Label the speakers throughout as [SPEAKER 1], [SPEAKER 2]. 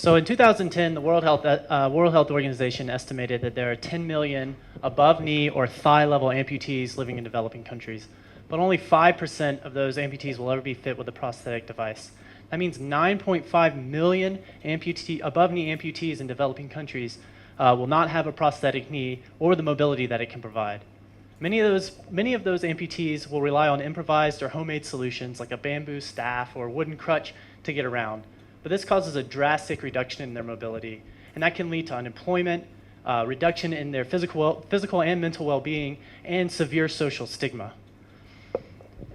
[SPEAKER 1] So in 2010, the World Health Organization estimated that there are 10 million above-knee or thigh-level amputees living in developing countries, but only 5% of those amputees will ever be fit with a prosthetic device. That means 9.5 million above-knee amputees in developing countries will not have a prosthetic knee or the mobility that it can provide. Many of those amputees will rely on improvised or homemade solutions like a bamboo staff or wooden crutch to get around. But this causes a drastic reduction in their mobility, and that can lead to unemployment, reduction in their physical and mental well-being, and severe social stigma.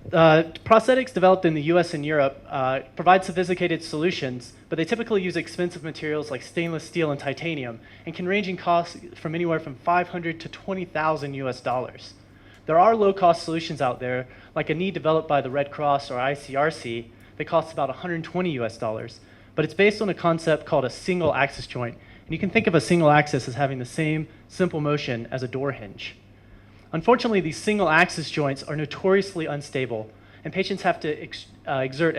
[SPEAKER 1] Prosthetics developed in the US and Europe provide sophisticated solutions, but they typically use expensive materials like stainless steel and titanium and can range in cost from anywhere from $500 to $20,000 US. There are low-cost solutions out there, like a knee developed by the Red Cross or ICRC that costs about $120 US, but it's based on a concept called a single axis joint, and you can think of a single axis as having the same simple motion as a door hinge. Unfortunately, these single axis joints are notoriously unstable, and patients have to exert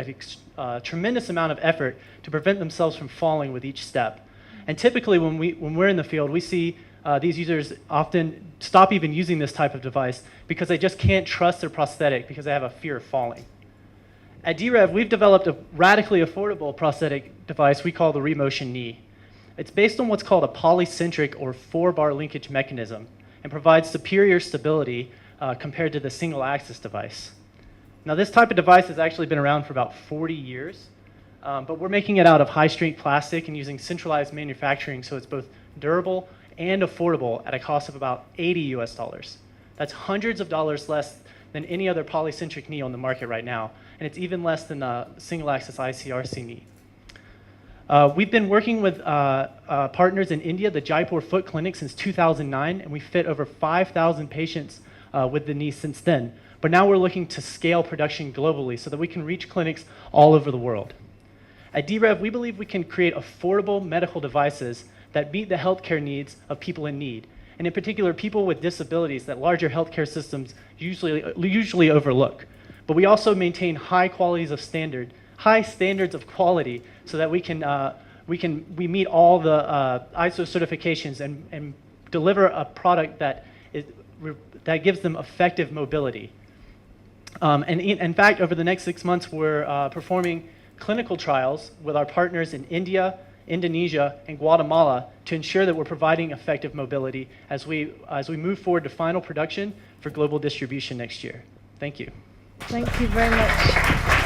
[SPEAKER 1] a tremendous amount of effort to prevent themselves from falling with each step. And typically when we're in the field, we see these users often stop even using this type of device because they just can't trust their prosthetic because they have a fear of falling. At D-Rev, we've developed a radically affordable prosthetic device we call the Remotion Knee. It's based on what's called a polycentric or 4-bar linkage mechanism and provides superior stability compared to the single axis device. Now, this type of device has actually been around for about 40 years, but we're making it out of high-strength plastic and using centralized manufacturing, so it's both durable and affordable at a cost of about $80 US. That's hundreds of dollars less than any other polycentric knee on the market right now, and it's even less than a single-axis ICRC knee. We've been working with partners in India, the Jaipur Foot Clinic, since 2009, and we fit over 5,000 patients with the knee since then. But now we're looking to scale production globally so that we can reach clinics all over the world. At D-Rev, we believe we can create affordable medical devices that meet the healthcare needs of people in need, and in particular, people with disabilities that larger healthcare systems usually overlook. But we also maintain high standards of quality so that we meet all the ISO certifications and deliver a product that gives them effective mobility. And in fact, over the next 6 months, we're performing clinical trials with our partners in India, Indonesia, and Guatemala to ensure that we're providing effective mobility as we move forward to final production for global distribution next year. Thank you.
[SPEAKER 2] Thank you very much.